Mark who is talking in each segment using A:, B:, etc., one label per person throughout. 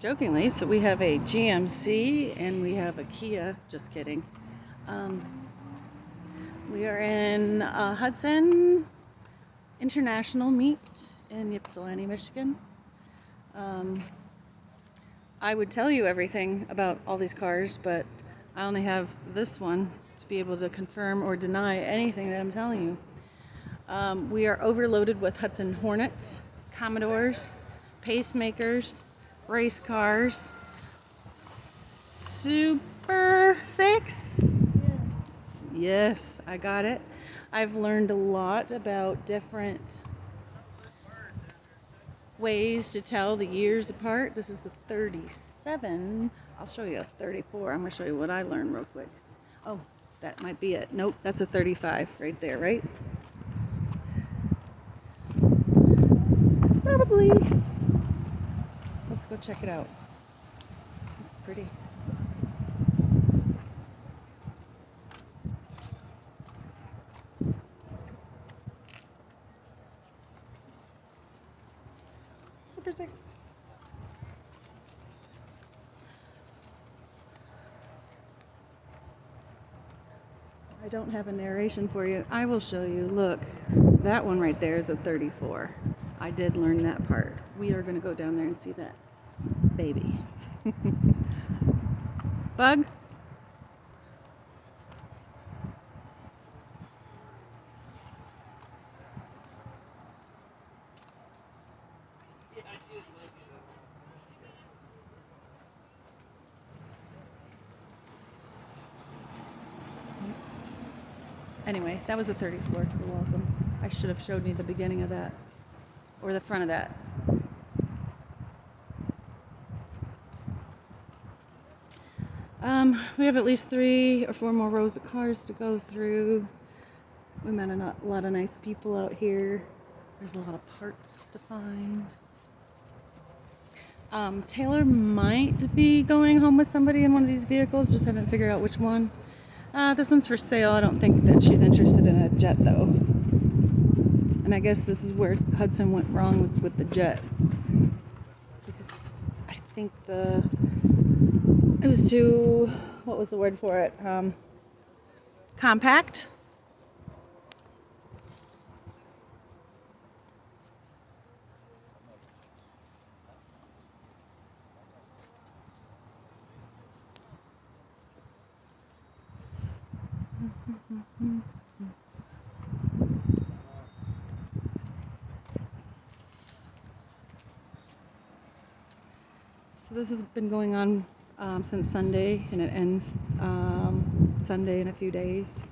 A: Jokingly, so we have a GMC and we have a Kia. Just kidding. We are in Hudson International Meet in Ypsilanti, Michigan. I would tell you everything about all these cars, but I only have this one to be able to confirm or deny anything that I'm telling you. We are overloaded with Hudson Hornets, Commodores, pacemakers, race cars, Super 6. Yes, I got it. I've learned a lot about different ways to tell the years apart. This is a 37. I'll show you a 34. I'm going to show you what I learned real quick. Oh, that might be it. Nope, that's a 35 right there, right? Probably. Let's go check it out. It's pretty. Super 6. I don't have a narration for you. I will show you. Look, that one right there is a 34. I did learn that part. We are going to go down there and see that baby. Bug? Anyway, that was a 34. You're welcome. I should have showed you the beginning of that. Or the front of that. We have at least 3 or 4 more rows of cars to go through. We met a lot of nice people out here. There's a lot of parts to find. Taylor might be going home with somebody in one of these vehicles. Just haven't figured out which one. This one's for sale. I don't think that she's interested in a jet though. And I guess this is where Hudson went wrong, was with the jet. This is, I think it was too, what was the word for it? Compact. So this has been going on since Sunday, and it ends Sunday in a few days.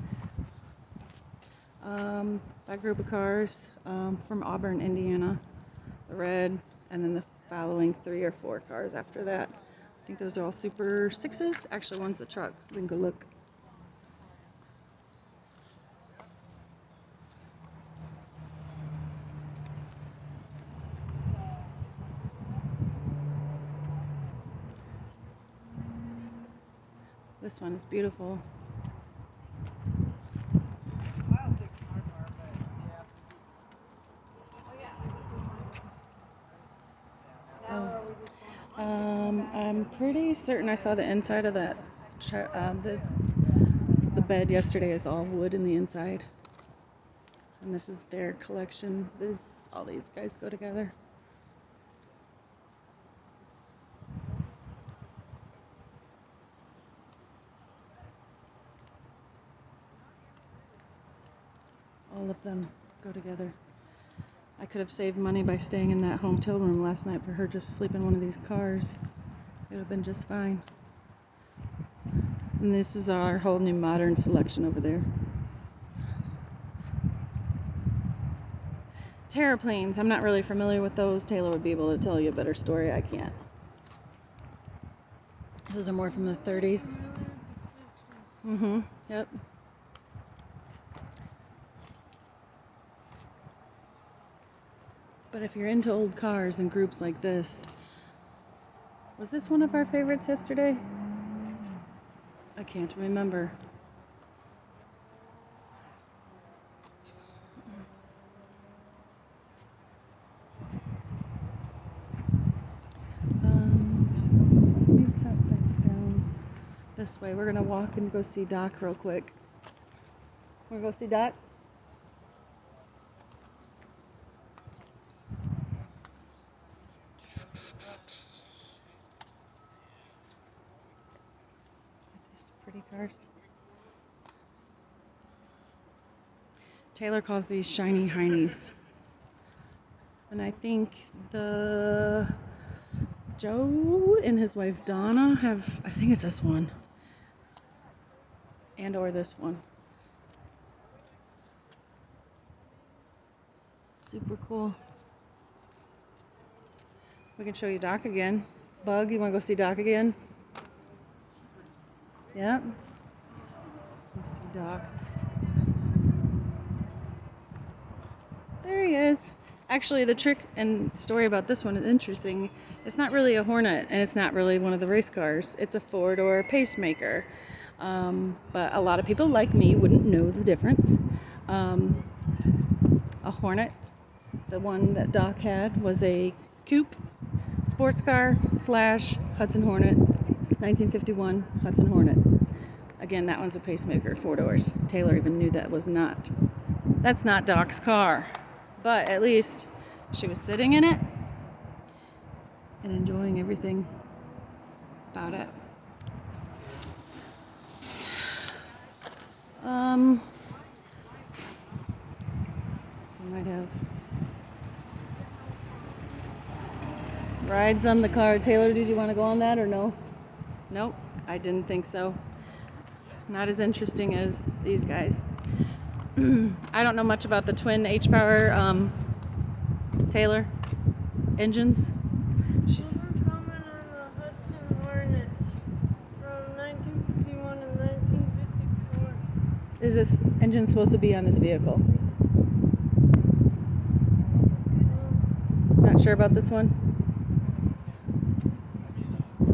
A: That group of cars from Auburn, Indiana, the red, and then the following 3 or 4 cars after that. I think those are all Super 6s. Actually, one's a truck. We can go look. This one is beautiful. I'm pretty certain I saw the inside of that. The bed yesterday is all wood in the inside, and this is their collection. All these guys go together. All of them go together. I could have saved money by staying in that hotel room last night for her just sleep in one of these cars. It would have been just fine. And this is our whole new modern selection over there. Terraplanes. I'm not really familiar with those. Taylor would be able to tell you a better story. I can't. Those are more from the 30s. Yep. But if you're into old cars and groups like this, was this one of our favorites yesterday? I can't remember. this way. We're gonna walk and go see Doc real quick. Wanna go see Doc? These pretty cars. Taylor calls these shiny heinies. And I think the Joe and his wife Donna have, I think it's this one. And or this one. Super cool. We can show you Doc again. Bug, you want to go see Doc again? Yep. Let's see Doc. There he is. Actually, the trick and story about this one is interesting. It's not really a Hornet, and it's not really one of the race cars. It's a four-door pacemaker. But a lot of people like me wouldn't know the difference. A Hornet, the one that Doc had, was a coupe sports car / Hudson Hornet, 1951 Hudson Hornet. Again, that one's a pacemaker, 4 doors. Taylor even knew that's not Doc's car. But at least she was sitting in it and enjoying everything about it. We might have rides on the car. Taylor, did you want to go on that or no? Nope, I didn't think so. Not as interesting as these guys. I don't know much about the twin H-Power Taylor engines.
B: She's coming on the Hudson Hornet from 1951 and 1954.
A: Is this engine supposed to be on this vehicle? Not sure about this one.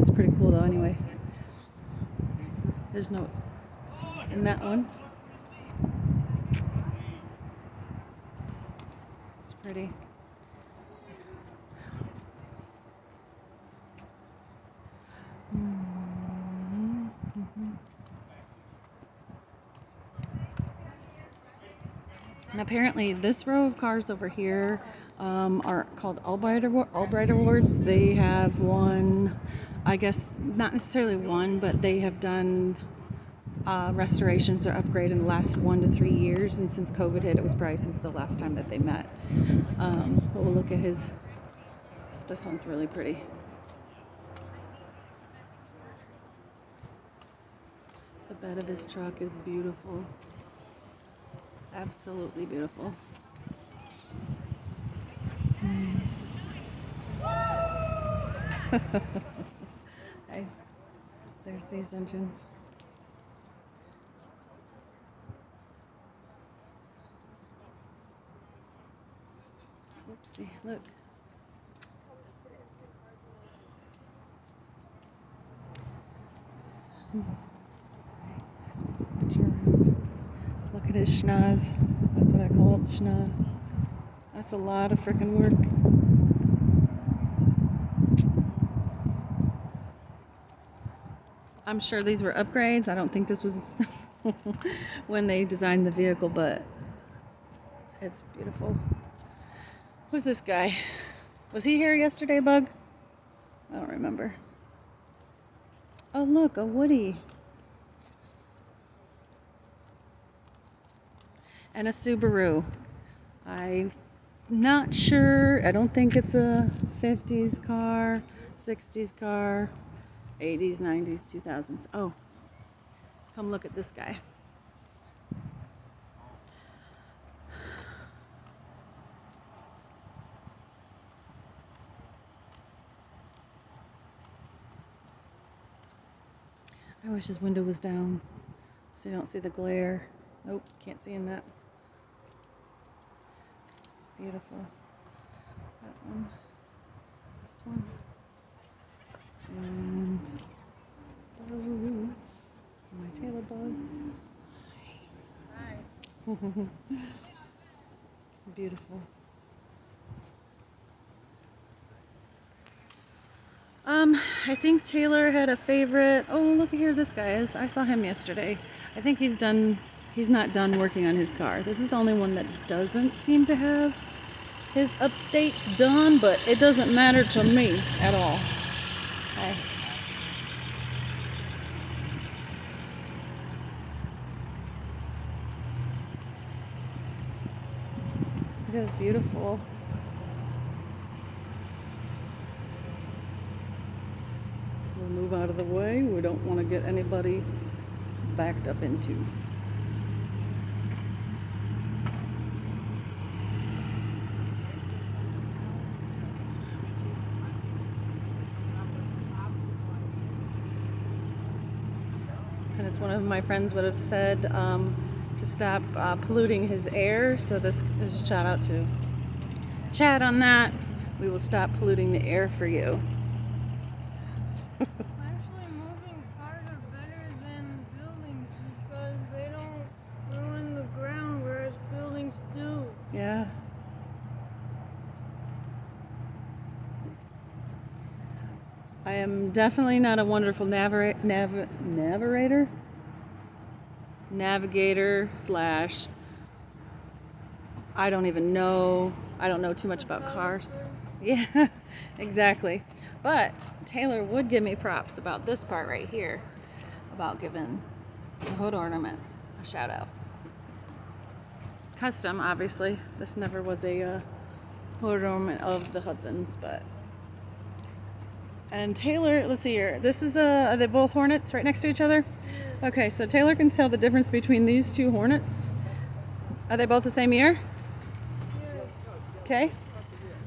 A: It's pretty cool though anyway. There's no in that one. It's pretty. And apparently this row of cars over here are called Albright Awards. They have won, I guess, not necessarily one, but they have done restorations or upgrade in the last 1 to 3 years. And since COVID hit, it was probably since the last time that they met. But we'll look at his, this one's really pretty. The bed of his truck is beautiful. Absolutely beautiful. Hey, there's these engines. Oopsie, look. Look at his schnoz. That's what I call it, schnoz. That's a lot of freaking work. I'm sure these were upgrades. I don't think this was when they designed the vehicle, but it's beautiful. Who's this guy? Was he here yesterday, Bug? I don't remember. Oh, look, a Woody. And a Subaru. I'm not sure. I don't think it's a 50s car, 60s car, 80s, 90s, 2000s. Oh, come look at this guy. I wish his window was down so you don't see the glare. Nope, can't see in that. It's beautiful. That one. This one. And those. My Taylor bug. Hi. It's beautiful. I think Taylor had a favorite. Oh, look here, this guy is. I saw him yesterday. I think he's not done working on his car. This is the only one that doesn't seem to have his updates done, but it doesn't matter to me at all. Okay. It is beautiful. We'll move out of the way. We don't want to get anybody backed up into. And as one of my friends would have said, to stop polluting his air. So this is a shout out to Chad on that. We will stop polluting the air for you.
B: Actually, moving cars are better than buildings because they don't ruin the ground, whereas buildings do.
A: Yeah. I am definitely not a wonderful navigator slash I don't know too much about cars. Yeah, exactly. But Taylor would give me props about this part right here, about giving the hood ornament a shout out. Custom, obviously. This never was a hood ornament of the Hudsons, but. And Taylor, let's see here. This is are they both Hornets right next to each other?
B: Yeah.
A: Okay, so Taylor can tell the difference between these two Hornets. Are they both the same year?
B: Yeah.
A: Okay.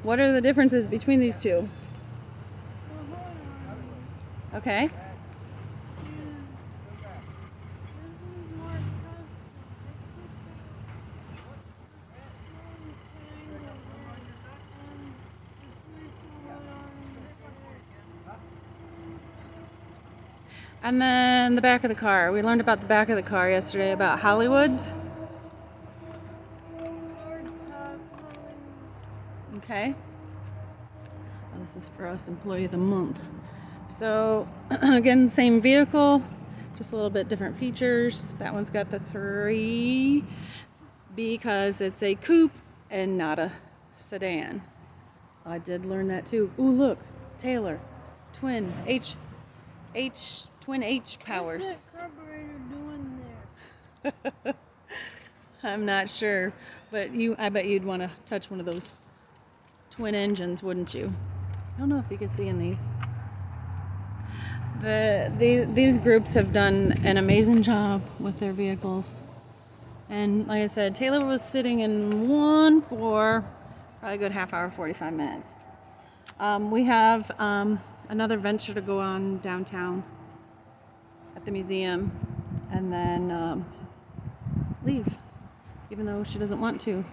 A: What are the differences between these two? Okay. And then the back of the car. We learned about the back of the car yesterday about Hollywood's. Okay. Well, this is for us, Employee of the Month. So, again, same vehicle, just a little bit different features. That one's got the 3 because it's a coupe and not a sedan. I did learn that too. Ooh, look, Taylor, twin H powers.
B: What's that carburetor doing there?
A: I'm not sure, but I bet you'd want to touch one of those twin engines, wouldn't you? I don't know if you can see in these. These groups have done an amazing job with their vehicles. And like I said, Taylor was sitting in one for probably a good half hour, 45 minutes. We have another venture to go on downtown at the museum and then leave, even though she doesn't want to.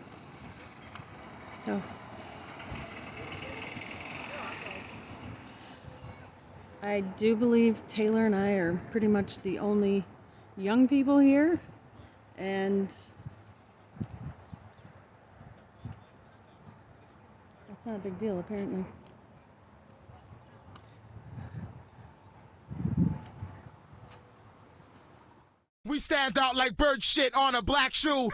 A: So I do believe Taylor and I are pretty much the only young people here, and that's not a big deal apparently.
C: We stand out like bird shit on a black shoe.